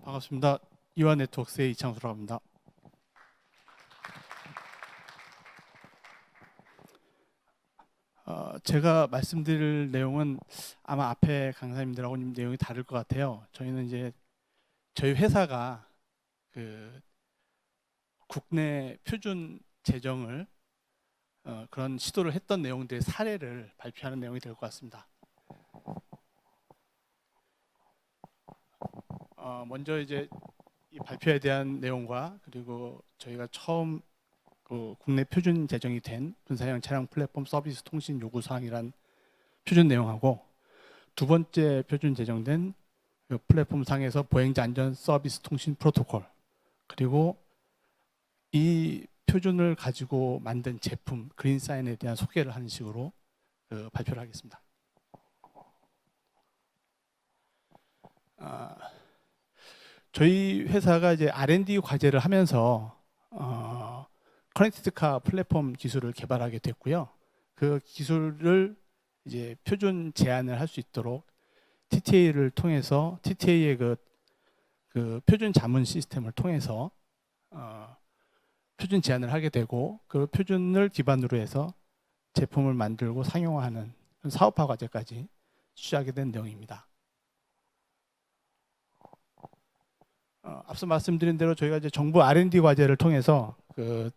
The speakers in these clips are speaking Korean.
반갑습니다. 이완 네트워크스의 이창수라고 합니다. 제가 말씀드릴 내용은 아마 앞에 강사님들하고 내용이 다를 것 같아요. 저희는 이제 저희 회사가 그 국내 표준 제정을 그런 시도를 했던 내용들의 사례를 발표하는 내용이 될 것 같습니다. 먼저 이제 이 발표에 대한 내용과 그리고 저희가 처음 그 국내 표준 제정이 된 분사형 차량 플랫폼 서비스 통신 요구 사항이란 표준 내용하고 두 번째 표준 제정된 그 플랫폼 상에서 보행자 안전 서비스 통신 프로토콜 그리고 이 표준을 가지고 만든 제품 그린사인에 대한 소개를 하는 식으로 발표를 하겠습니다. 저희 회사가 이제 R&D 과제를 하면서 커넥티드카 플랫폼 기술을 개발하게 됐고요. 그 기술을 이제 표준 제한을 할 수 있도록 TTA를 통해서 TTA의 그 표준 자문 시스템을 통해서 표준 제한을 하게 되고 그 표준을 기반으로 해서 제품을 만들고 상용화하는 사업화 과제까지 취하게 된 내용입니다. 앞서 말씀드린 대로 저희가 이제 정부 R&D 과제를 통해서 그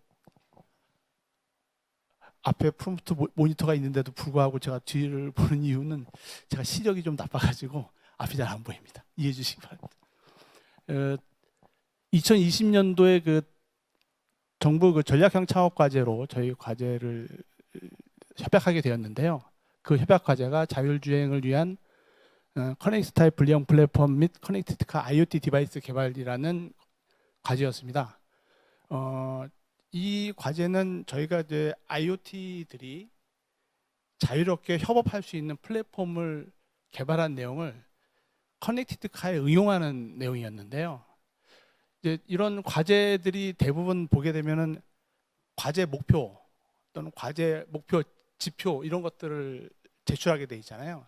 앞에 프롬프트 모니터가 있는데도 불구하고 제가 뒤를 보는 이유는 제가 시력이 좀 나빠가지고 앞이 잘 안 보입니다. 이해해 주시기 바랍니다. 2020년도에 그 정부 그 전략형 창업 과제로 저희 과제를 협약하게 되었는데요. 그 협약 과제가 자율주행을 위한 커넥트 타입 분리형 플랫폼 및 커넥티드카 IoT 디바이스 개발이라는 과제였습니다. 이 과제는 저희가 이제 IoT들이 자유롭게 협업할 수 있는 플랫폼을 개발한 내용을 커넥티드카에 응용하는 내용이었는데요. 이제 이런 과제들이 대부분 보게 되면은 과제 목표 또는 과제 목표 지표 이런 것들을 제출하게 돼 있잖아요.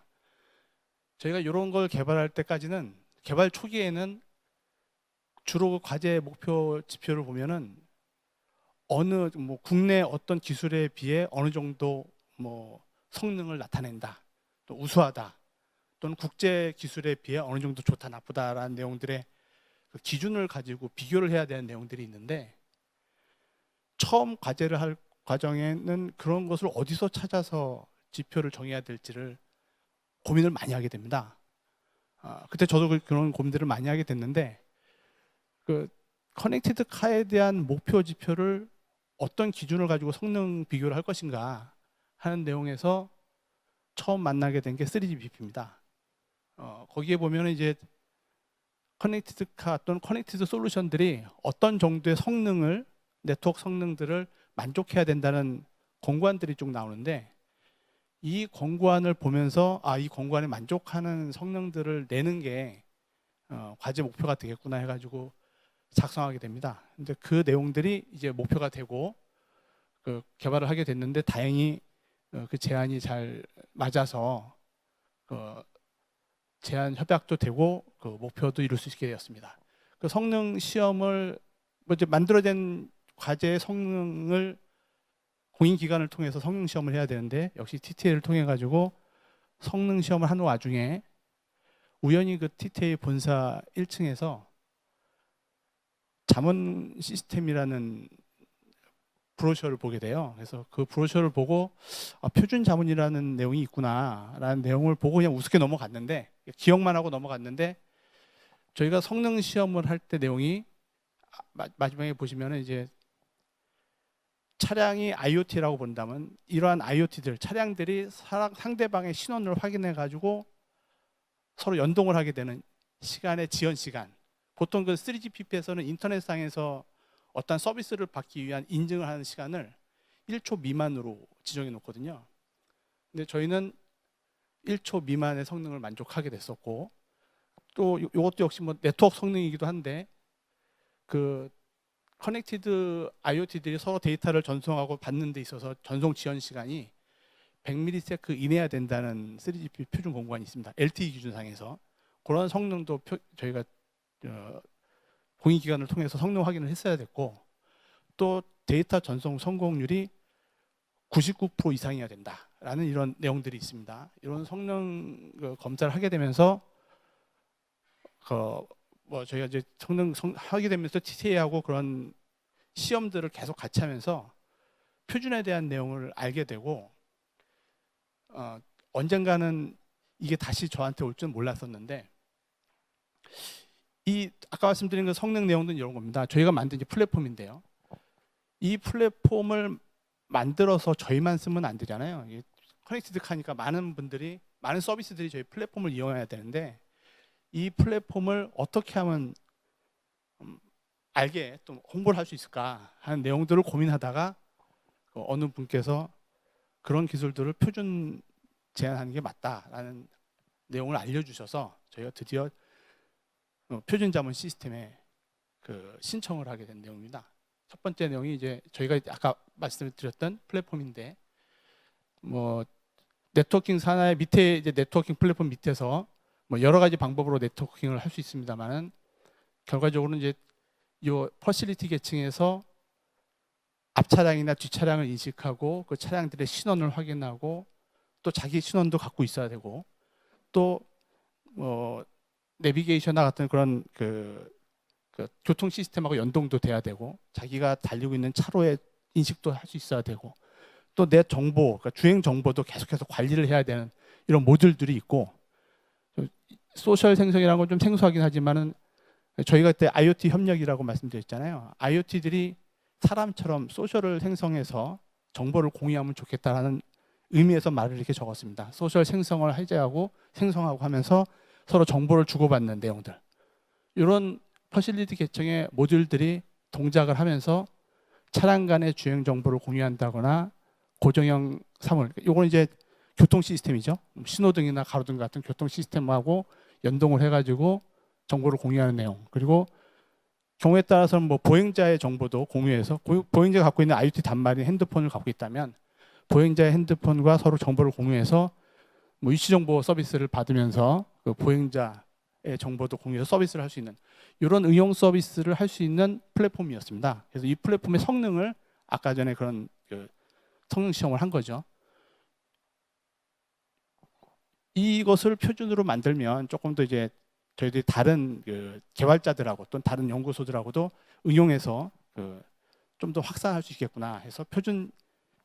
저희가 이런 걸 개발할 때까지는 개발 초기에는 주로 과제 목표 지표를 보면은 어느 뭐 국내 어떤 기술에 비해 어느 정도 뭐 성능을 나타낸다, 또 우수하다, 또는 국제 기술에 비해 어느 정도 좋다, 나쁘다라는 내용들의 그 기준을 가지고 비교를 해야 되는 내용들이 있는데 처음 과제를 할 과정에는 그런 것을 어디서 찾아서 지표를 정해야 될지를 고민을 많이 하게 됩니다. 그때 저도 그런 고민들을 많이 하게 됐는데 그 커넥티드 카에 대한 목표 지표를 어떤 기준을 가지고 성능 비교를 할 것인가 하는 내용에서 처음 만나게 된 게 3GPP입니다. 거기에 보면 이제 커넥티드 카 또는 커넥티드 솔루션들이 어떤 정도의 성능을 네트워크 성능들을 만족해야 된다는 권고안들이 쭉 나오는데 이 권고안을 보면서 이 권고안에 만족하는 성능들을 내는 게 과제 목표가 되겠구나 해가지고 작성하게 됩니다. 근데 그 내용들이 이제 목표가 되고 그 개발을 하게 됐는데 다행히 그 제안이 잘 맞아서 그 제안 협약도 되고 그 목표도 이룰 수 있게 되었습니다. 그 성능 시험을 뭐 이제 만들어진 과제의 성능을 공인 기관을 통해서 성능 시험을 해야 되는데 역시 TTA를 통해 가지고 성능 시험을 하는 와중에 우연히 그 TTA 본사 1층에서 자문 시스템이라는 브로셔를 보게 돼요. 그래서 그 브로셔를 보고 표준 자문이라는 내용이 있구나라는 내용을 보고 그냥 우습게 넘어갔는데 기억만 하고 넘어갔는데 저희가 성능 시험을 할 때 내용이 마지막에 보시면은 이제 차량이 IoT라고 본다면 이러한 IoT들 차량들이 상대방의 신원을 확인해 가지고 서로 연동을 하게 되는 시간의 지연 시간. 보통 그 3GPP에서는 인터넷상에서 어떤 서비스를 받기 위한 인증을 하는 시간을 1초 미만으로 지정해 놓거든요. 근데 저희는 1초 미만의 성능을 만족하게 됐었고 또 이것도 역시 뭐 네트워크 성능이기도 한데 그 커넥티드 IoT들이 서로 데이터를 전송하고 받는 데 있어서 전송 지연 시간이 100ms 이내야 된다는 3GPP 표준 공고안이 있습니다. LTE 기준상에서 그런 성능도 저희가 공인기관을 통해서 성능 확인을 했어야 됐고, 또 데이터 전송 성공률이 99% 이상이어야 된다라는 이런 내용들이 있습니다. 이런 성능 검사를 하게 되면서 저희가 이제 성능 하게 되면서 TTA하고 그런 시험들을 계속 같이 하면서 표준에 대한 내용을 알게 되고, 언젠가는 이게 다시 저한테 올 줄은 몰랐었는데, 이 아까 말씀드린 그 성능 내용들은 이런 겁니다. 저희가 만든 이제 플랫폼인데요. 이 플랫폼을 만들어서 저희만 쓰면 안 되잖아요. 커넥티드 카니까 많은 서비스들이 저희 플랫폼을 이용해야 되는데, 이 플랫폼을 어떻게 하면 알게 또 홍보를 할 수 있을까 하는 내용들을 고민하다가 어느 분께서 그런 기술들을 표준 제한하는 게 맞다라는 내용을 알려주셔서 저희가 드디어 표준 자문 시스템에 신청을 하게 된 내용입니다. 첫 번째 내용이 이제 저희가 아까 말씀드렸던 플랫폼인데, 네트워킹 산하의 밑에 이제 네트워킹 플랫폼 밑에서 여러 가지 방법으로 네트워킹을 할 수 있습니다만은, 결과적으로는 이제 이 퍼실리티 계층에서 앞 차량이나 뒷 차량을 인식하고 그 차량들의 신원을 확인하고, 또 자기 신원도 갖고 있어야 되고, 또 내비게이션과 같은 그런 교통 시스템하고 연동도 돼야 되고, 자기가 달리고 있는 차로의 인식도 할 수 있어야 되고, 또 내 정보, 그러니까 주행 정보도 계속해서 관리를 해야 되는 이런 모듈들이 있고, 소셜 생성이라는 건 좀 생소하긴 하지만은 저희가 그때 IoT 협력이라고 말씀드렸잖아요. IoT들이 사람처럼 소셜을 생성해서 정보를 공유하면 좋겠다라는 의미에서 말을 이렇게 적었습니다. 소셜 생성을 해제하고 생성하고 하면서 서로 정보를 주고받는 내용들. 이런 퍼실리티 계층의 모듈들이 동작을 하면서 차량 간의 주행 정보를 공유한다거나, 고정형 사물, 이건 이제 교통 시스템이죠. 신호등이나 가로등 같은 교통 시스템하고 연동을 해가지고 정보를 공유하는 내용. 그리고 경우에 따라서는 보행자의 정보도 공유해서, 보행자가 갖고 있는 IoT 단말인 핸드폰을 갖고 있다면 보행자의 핸드폰과 서로 정보를 공유해서 위치 정보 서비스를 받으면서 그 보행자의 정보도 공유해서 서비스를 할 수 있는 이런 응용 서비스를 할 수 있는 플랫폼이었습니다. 그래서 이 플랫폼의 성능을 아까 전에 그런 성능 시험을 한 거죠. 이것을 표준으로 만들면 조금 더 이제 저희들이 다른 개발자들하고 또는 다른 연구소들하고도 응용해서 좀 더 확산할 수 있겠구나 해서 표준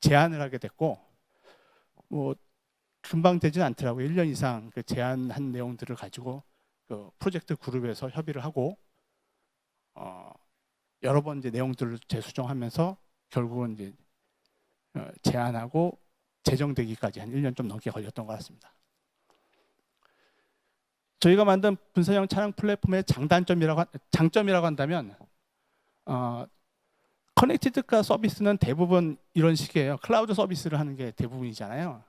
제안을 하게 됐고, 금방 되지는 않더라고요. 1년 이상 제안한 내용들을 가지고 프로젝트 그룹에서 협의를 하고, 여러 번 이제 내용들을 재수정하면서 결국은 이제 제안하고 제정되기까지 한 1년 좀 넘게 걸렸던 것 같습니다. 저희가 만든 분사형 차량 플랫폼의 장점이라고 한다면, 커넥티드카 서비스는 대부분 이런 식이에요. 클라우드 서비스를 하는 게 대부분이잖아요.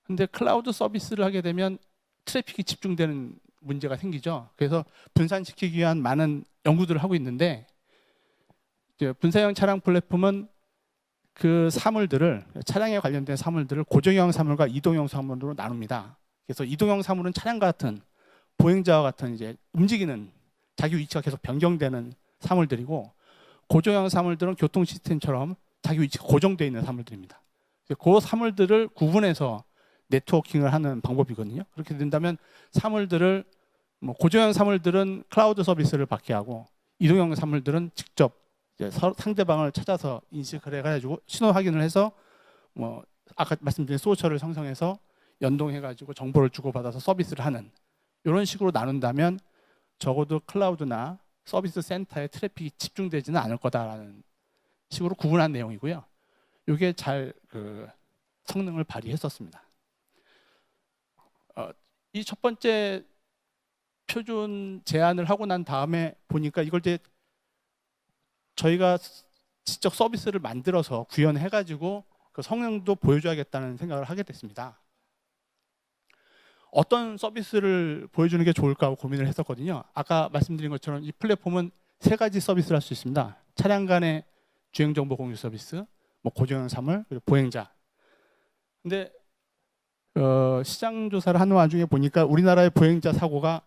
근데 클라우드 서비스를 하게 되면 트래픽이 집중되는 문제가 생기죠. 그래서 분산시키기 위한 많은 연구들을 하고 있는데, 분사형 차량 플랫폼은 그 사물들을, 차량에 관련된 사물들을 고정형 사물과 이동형 사물로 나눕니다. 그래서 이동형 사물은 차량과 같은, 보행자와 같은 이제 움직이는, 자기 위치가 계속 변경되는 사물들이고, 고정형 사물들은 교통 시스템처럼 자기 위치가 고정되어 있는 사물들입니다. 그 사물들을 구분해서 네트워킹을 하는 방법이거든요. 그렇게 된다면 사물들을, 고정형 사물들은 클라우드 서비스를 받게 하고, 이동형 사물들은 직접 이제 상대방을 찾아서 인식을 해가지고 신호 확인을 해서 아까 말씀드린 소셜을 생성해서 연동해가지고 정보를 주고받아서 서비스를 하는, 이런 식으로 나눈다면 적어도 클라우드나 서비스 센터에 트래픽이 집중되지는 않을 거다라는 식으로 구분한 내용이고요. 이게 잘 성능을 발휘했었습니다. 이 첫 번째 표준 제안을 하고 난 다음에 보니까 이걸 이제 저희가 직접 서비스를 만들어서 구현해가지고 그 성능도 보여줘야겠다는 생각을 하게 됐습니다. 어떤 서비스를 보여주는 게 좋을까 하고 고민을 했었거든요. 아까 말씀드린 것처럼 이 플랫폼은 3가지 서비스를 할 수 있습니다. 차량 간의 주행정보 공유 서비스, 고정형 사물, 그리고 보행자. 근데 시장 조사를 하는 와중에 보니까 우리나라의 보행자 사고가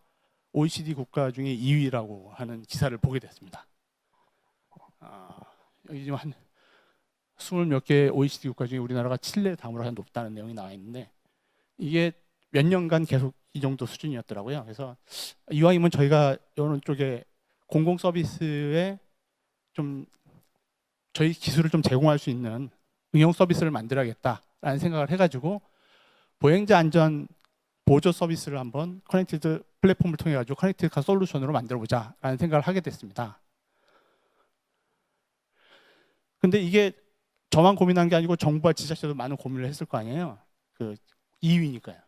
OECD 국가 중에 2위라고 하는 기사를 보게 됐습니다. 여기 지금 한 20몇 개 OECD 국가 중에 우리나라가 칠레 다음으로 한 높다는 내용이 나와 있는데 이게 몇 년간 계속 이 정도 수준이었더라고요. 그래서 이왕이면 저희가 이런 쪽에 공공 서비스에 좀 저희 기술을 좀 제공할 수 있는 응용 서비스를 만들어야겠다라는 생각을 해가지고 보행자 안전 보조 서비스를 한번 커넥티드 플랫폼을 통해 가지고 커넥티드 카 솔루션으로 만들어보자라는 생각을 하게 됐습니다. 근데 이게 저만 고민한 게 아니고 정부와 지자체도 많은 고민을 했을 거 아니에요. 그 2위니까요.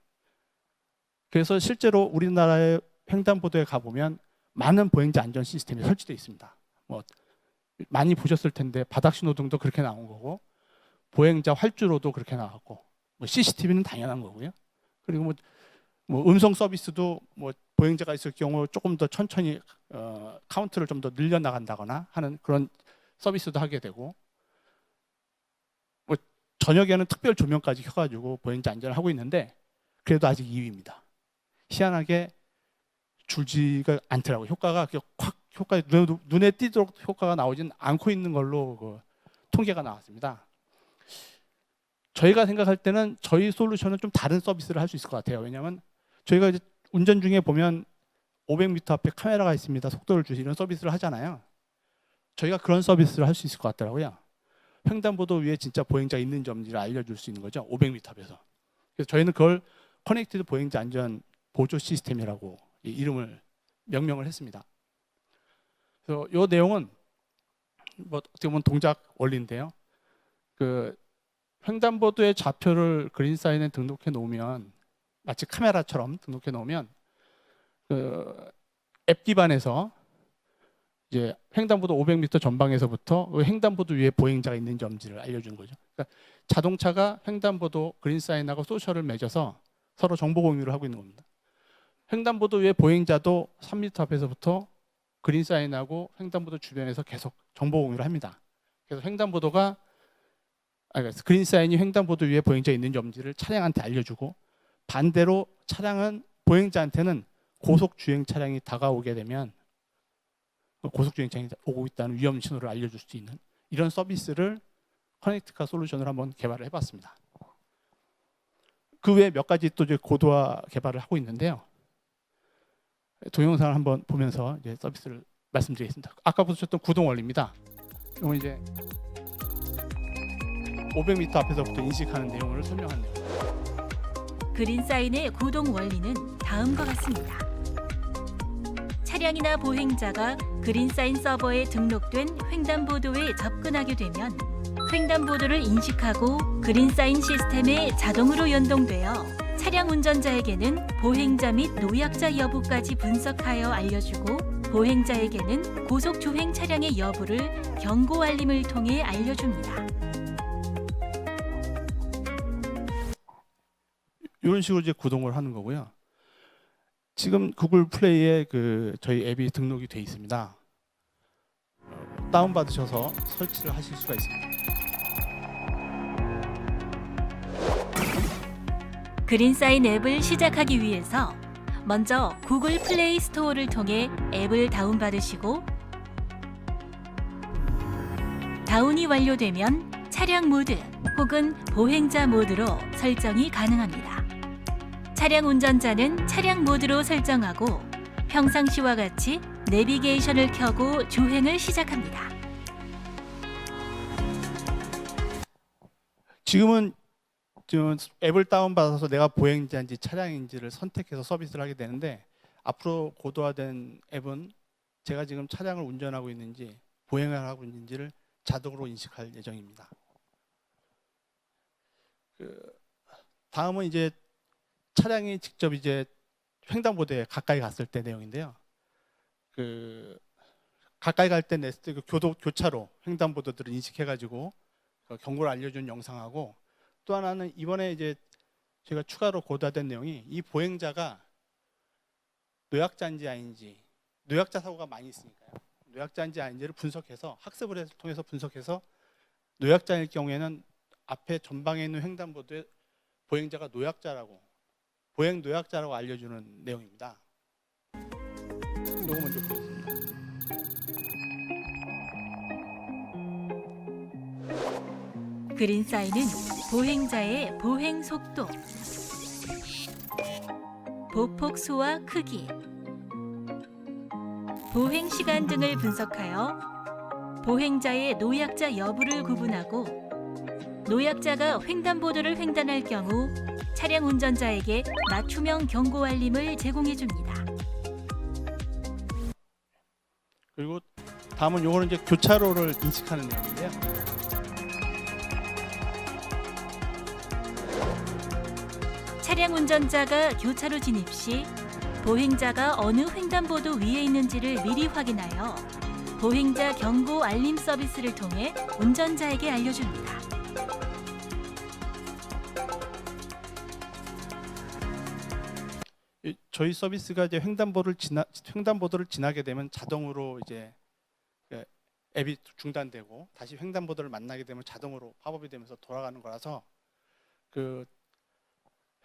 그래서 실제로 우리나라의 횡단보도에 가보면 많은 보행자 안전 시스템이 설치되어 있습니다. 뭐 많이 보셨을 텐데 바닥신호등도 그렇게 나온 거고 보행자 활주로도 그렇게 나왔고 뭐 CCTV는 당연한 거고요. 그리고 뭐 음성 서비스도 뭐 보행자가 있을 경우 조금 더 천천히 카운트를 좀 더 늘려 나간다거나 하는 그런 서비스도 하게 되고 뭐 저녁에는 특별 조명까지 켜가지고 보행자 안전을 하고 있는데 그래도 아직 2위입니다. 희한하게 줄지가 않더라고요. 효과가 확 눈에 띄도록 효과가 나오진 않고 있는 걸로 그 통계가 나왔습니다. 저희가 생각할 때는 저희 솔루션은 좀 다른 서비스를 할 수 있을 것 같아요. 왜냐하면 저희가 이제 운전 중에 보면 500m 앞에 카메라가 있습니다. 속도를 주시는 서비스를 하잖아요. 저희가 그런 서비스를 할 수 있을 것 같더라고요. 횡단보도 위에 진짜 보행자 있는 점지를 알려줄 수 있는 거죠. 500m 앞에서. 그래서 저희는 그걸 커넥티드 보행자 안전 보조 시스템이라고 이름을 명명을 했습니다. 그래서 이 내용은 뭐 어떻게 보면 동작 원리인데요. 그 횡단보도의 좌표를 그린 사인에 등록해 놓으면 마치 카메라처럼 등록해 놓으면 그 앱 기반에서 이제 횡단보도 500m 전방에서부터 그 횡단보도 위에 보행자가 있는 점지를 알려주는 거죠. 그러니까 자동차가 횡단보도 그린 사인하고 소셜을 맺어서 서로 정보 공유를 하고 있는 겁니다. 횡단보도 위에 보행자도 3m 앞에서부터 그린 사인하고 횡단보도 주변에서 계속 정보 공유를 합니다. 그래서 그린 사인이 횡단보도 위에 보행자 있는 점지를 차량한테 알려주고 반대로 차량은 보행자한테는 고속 주행 차량이 다가오게 되면 고속 주행 차량이 오고 있다는 위험 신호를 알려줄 수 있는 이런 서비스를 커넥티카 솔루션을 한번 개발을 해봤습니다. 그 외에 몇 가지 또 이제 고도화 개발을 하고 있는데요. 동영상을 한번 보면서 이제 서비스를 말씀드리겠습니다. 아까 보셨던 구동 원리입니다. 이건 이제 500m 앞에서부터 인식하는 내용을 설명한 내용. 그린 사인의 구동 원리는 다음과 같습니다. 차량이나 보행자가 그린 사인 서버에 등록된 횡단보도에 접근하게 되면 횡단보도를 인식하고 그린 사인 시스템에 자동으로 연동되어 차량 운전자에게는 보행자 및 노약자 여부까지 분석하여 알려주고 보행자에게는 고속 주행 차량의 여부를 경고 알림을 통해 알려줍니다. 이런 식으로 이제 구동을 하는 거고요. 지금 구글 플레이에 저희 앱이 등록이 돼 있습니다. 다운 받으셔서 설치를 하실 수가 있습니다. 그린사인 앱을 시작하기 위해서 먼저 구글 플레이 스토어를 통해 앱을 다운받으시고 다운이 완료되면 차량 모드 혹은 보행자 모드로 설정이 가능합니다. 차량 운전자는 차량 모드로 설정하고 평상시와 같이 내비게이션을 켜고 주행을 시작합니다. 지금은 앱을 다운받아서 내가 보행자인지 차량인지를 선택해서 서비스를 하게 되는데 앞으로 고도화된 앱은 제가 지금 차량을 운전하고 있는지 보행을 하고 있는지를 자동으로 인식할 예정입니다. 다음은 이제 차량이 직접 이제 횡단보도에 가까이 갔을 때 내용인데요. 가까이 갈 때 냈을 때 교차로 횡단보도들을 인식해가지고 경고를 알려준 영상하고 또 하나는 이번에 이제 제가 추가로 고도화된 내용이 이 보행자가 노약자인지 아닌지 노약자 사고가 많이 있으니까요. 노약자인지 아닌지를 분석해서 학습을 통해서 분석해서 노약자일 경우에는 앞에 전방에 있는 횡단보도에 보행자가 보행 노약자라고 알려주는 내용입니다. 요거 먼저 보겠습니다. 그린사인은 보행자의 보행 속도, 보폭 수와 크기, 보행 시간 등을 분석하여 보행자의 노약자 여부를 구분하고 노약자가 횡단보도를 횡단할 경우 차량 운전자에게 맞춤형 경고 알림을 제공해 줍니다. 그리고 다음은 요거는 이제 교차로를 인식하는 내용인데요. 차량 운전자가 교차로 진입 시 보행자가 어느 횡단보도 위에 있는지를 미리 확인하여 보행자 경고 알림 서비스를 통해 운전자에게 알려줍니다. 저희 서비스가 이제 횡단보도를 지나게 되면 자동으로 이제 그 앱이 중단되고 다시 횡단보도를 만나게 되면 자동으로 팝업이 되면서 돌아가는 거라서 그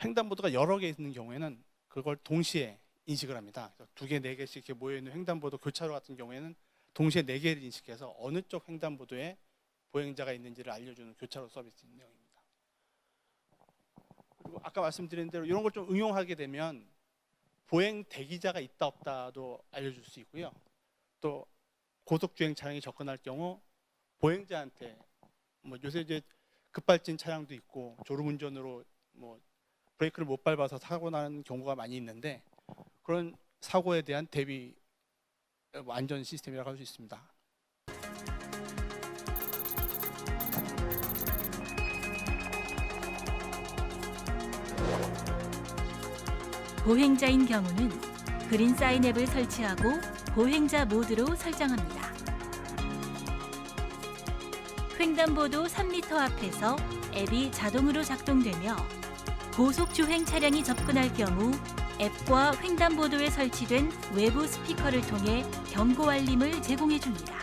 횡단보도가 여러 개 있는 경우에는 그걸 동시에 인식을 합니다. 두 개, 네 개씩 이렇게 모여 있는 횡단보도 교차로 같은 경우에는 동시에 네 개를 인식해서 어느 쪽 횡단보도에 보행자가 있는지를 알려주는 교차로 서비스 내용입니다. 그리고 아까 말씀드린 대로 이런 걸 좀 응용하게 되면 보행 대기자가 있다 없다도 알려줄 수 있고요. 또 고속 주행 차량이 접근할 경우 보행자한테 뭐 요새 이제 급발진 차량도 있고 졸음운전으로 뭐 브레이크를 못 밟아서 사고 나는 경우가 많이 있는데 그런 사고에 대한 대비 안전 시스템이라고 할 수 있습니다. 보행자인 경우는 그린사인 앱을 설치하고 보행자 모드로 설정합니다. 횡단보도 3m 앞에서 앱이 자동으로 작동되며 고속 주행 차량이 접근할 경우 앱과 횡단보도에 설치된 외부 스피커를 통해 경고 알림을 제공해 줍니다.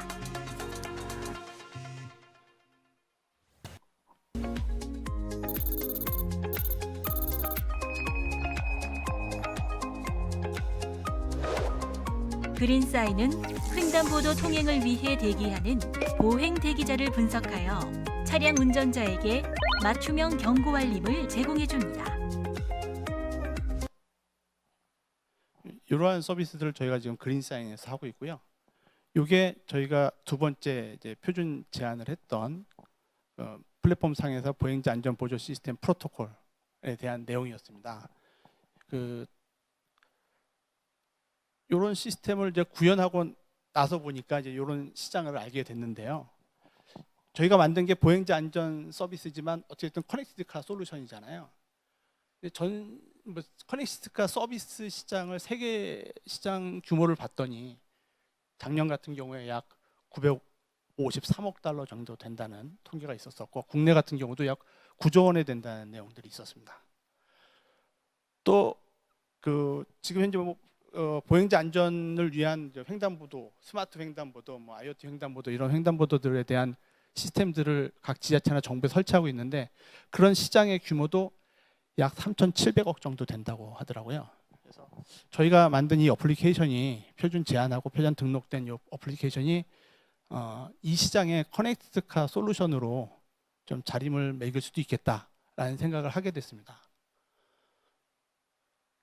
그린사인은 횡단보도 통행을 위해 대기하는 보행 대기자를 분석하여 차량 운전자에게 맞춤형 경고 알림을 제공해 줍니다. 이러한 서비스들을 저희가 지금 그린사인에서 하고 있고요. 이게 저희가 두 번째 이제 표준 제안을 했던 플랫폼 상에서 보행자 안전 보조 시스템 프로토콜에 대한 내용이었습니다. 이런 시스템을 이제 구현하고 나서 보니까 이제 이런 시장을 알게 됐는데요. 저희가 만든 게 보행자 안전 서비스지만 어쨌든 커넥티드카 솔루션이잖아요. 커넥티드카 서비스 시장을 세계 시장 규모를 봤더니 작년 같은 경우에 약 953억 달러 정도 된다는 통계가 있었었고 국내 같은 경우도 약 9조 원에 된다는 내용들이 있었습니다. 또 지금 현재 보행자 안전을 위한 횡단보도, 스마트 횡단보도, IoT 횡단보도 이런 횡단보도들에 대한 시스템들을 각 지자체나 정부에 설치하고 있는데 그런 시장의 규모도 약 3,700억 정도 된다고 하더라고요. 그래서 저희가 만든 이 어플리케이션이 표준 제안하고 표준 등록된 이 어플리케이션이 이 시장의 커넥티드카 솔루션으로 좀 자림을 매길 수도 있겠다라는 생각을 하게 됐습니다.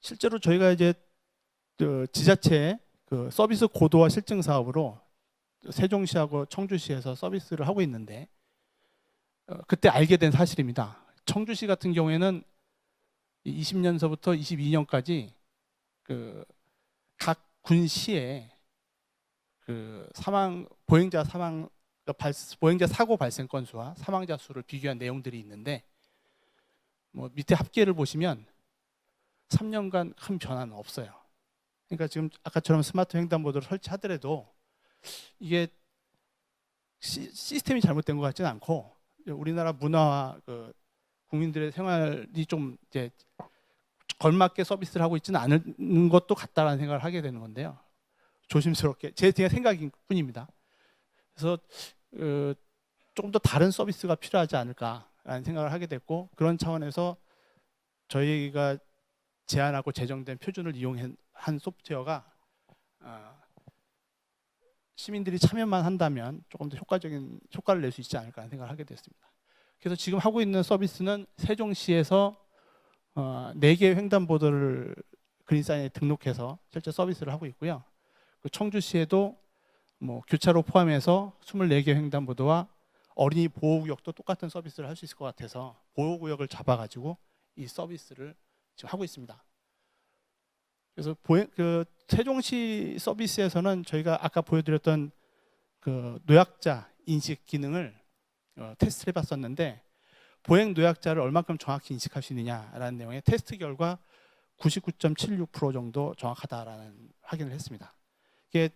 실제로 저희가 이제 지자체 서비스 고도화 실증 사업으로 세종시하고 청주시에서 서비스를 하고 있는데 그때 알게 된 사실입니다. 청주시 같은 경우에는 20년서부터 22년까지 각 군시에 보행자 사고 발생 건수와 사망자 수를 비교한 내용들이 있는데 밑에 합계를 보시면 3년간 큰 변화는 없어요. 그러니까 지금 아까처럼 스마트 횡단보도를 설치하더라도 이게 시스템이 잘못된 것 같지는 않고 우리나라 문화와 국민들의 생활이 좀 이제 걸맞게 서비스를 하고 있지는 않은 것도 같다라는 생각을 하게 되는 건데요. 조심스럽게 제 생각일 뿐입니다. 그래서 조금 더 다른 서비스가 필요하지 않을까라는 생각을 하게 됐고 그런 차원에서 저희가 제안하고 제정된 표준을 이용한 소프트웨어가 시민들이 참여만 한다면 조금 더 효과적인 효과를 낼 수 있지 않을까 하는 생각을 하게 됐습니다. 그래서 지금 하고 있는 서비스는 세종시에서 4개의 횡단보도를 그린사인에 등록해서 실제 서비스를 하고 있고요. 그 청주시에도 뭐 교차로 포함해서 24개 횡단보도와 어린이 보호구역도 똑같은 서비스를 할 수 있을 것 같아서 보호구역을 잡아가지고 이 서비스를 지금 하고 있습니다. 그래서 그 세종시 서비스에서는 저희가 아까 보여드렸던 그 노약자 인식 기능을 테스트를 해봤었는데 보행 노약자를 얼만큼 정확히 인식할 수 있느냐라는 내용의 테스트 결과 99.76% 정도 정확하다라는 확인을 했습니다. 이게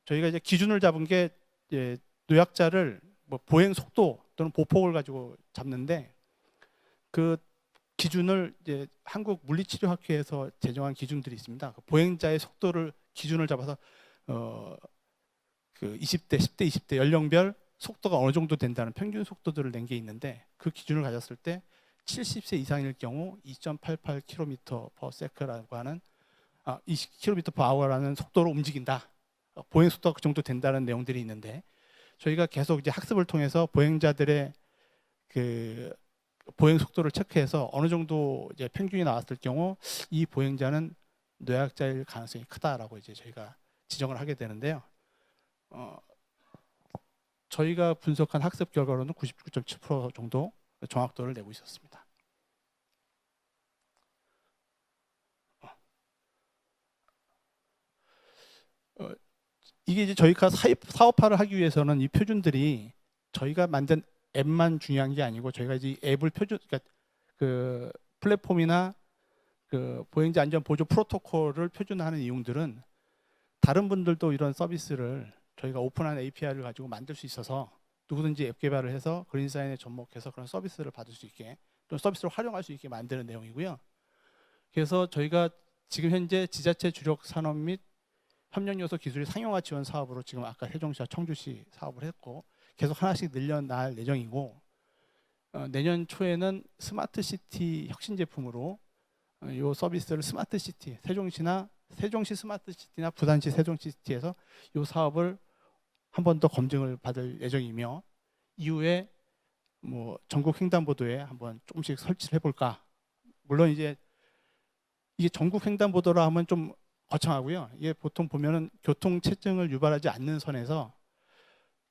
저희가 이제 기준을 잡은 게 이제 노약자를 뭐 보행 속도 또는 보폭을 가지고 잡는데 그 기준을 이제 한국 물리치료학회에서 제정한 기준들이 있습니다. 그 보행자의 속도를 기준을 잡아서 그 20대, 10대, 20대 연령별 속도가 어느 정도 된다는 평균 속도들을 낸 게 있는데 그 기준을 가졌을 때 70세 이상일 경우 2.88km/s라고 하는 20km/h라는 속도로 움직인다. 보행 속도가 그 정도 된다는 내용들이 있는데 저희가 계속 이제 학습을 통해서 보행자들의 그 보행 속도를 체크해서 어느 정도 이제 평균이 나왔을 경우 이 보행자는 노약자일 가능성이 크다라고 이제 저희가 지정을 하게 되는데요. 저희가 분석한 학습 결과로는 99.7% 정도 정확도를 내고 있었습니다. 이게 이제 저희가 사업화를 하기 위해서는 이 표준들이 저희가 만든 앱만 중요한 게 아니고 저희가 이제 앱을 그러니까 그 플랫폼이나 그 보행자 안전 보조 프로토콜을 표준화하는 이용들은 다른 분들도 이런 서비스를 저희가 오픈한 API를 가지고 만들 수 있어서 누구든지 앱 개발을 해서 그린사인에 접목해서 그런 서비스를 받을 수 있게 또 서비스를 활용할 수 있게 만드는 내용이고요. 그래서 저희가 지금 현재 지자체 주력 산업 및 협력요소 기술의 상용화 지원 사업으로 지금 아까 세종시와 청주시 사업을 했고 계속 하나씩 늘려날 예정이고 내년 초에는 스마트시티 혁신 제품으로 이 서비스를 스마트시티 세종시 스마트시티나 부산시 세종시티에서 이 사업을 한 번 더 검증을 받을 예정이며 이후에 뭐 전국 횡단보도에 한번 조금씩 설치를 해볼까. 물론 이제 이게 전국 횡단보도라 하면 좀 거창하고요. 이게 보통 보면은 교통체증을 유발하지 않는 선에서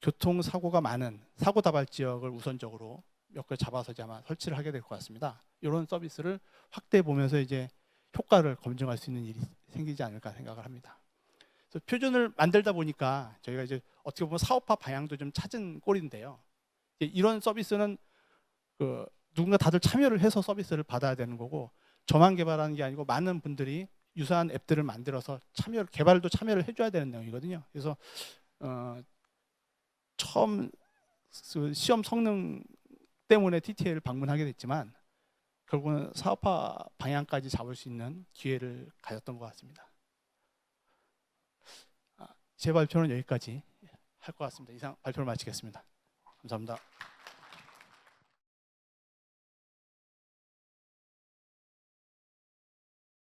교통사고가 많은 사고 다발 지역을 우선적으로 몇 개 잡아서 이제 아마 설치를 하게 될 것 같습니다. 이런 서비스를 확대해 보면서 이제 효과를 검증할 수 있는 일이 생기지 않을까 생각을 합니다. 그래서 표준을 만들다 보니까 저희가 이제 어떻게 보면 사업화 방향도 좀 찾은 꼴인데요. 이런 서비스는 그 누군가 다들 참여를 해서 서비스를 받아야 되는 거고 저만 개발하는 게 아니고 많은 분들이 유사한 앱들을 만들어서 개발도 참여를 해줘야 되는 내용이거든요. 그래서 처음 시험 성능 때문에 TTL을 방문하게 됐지만 결국은 사업화 방향까지 잡을 수 있는 기회를 가졌던 것 같습니다. 제 발표는 여기까지 할 것 같습니다. 이상 발표를 마치겠습니다. 감사합니다.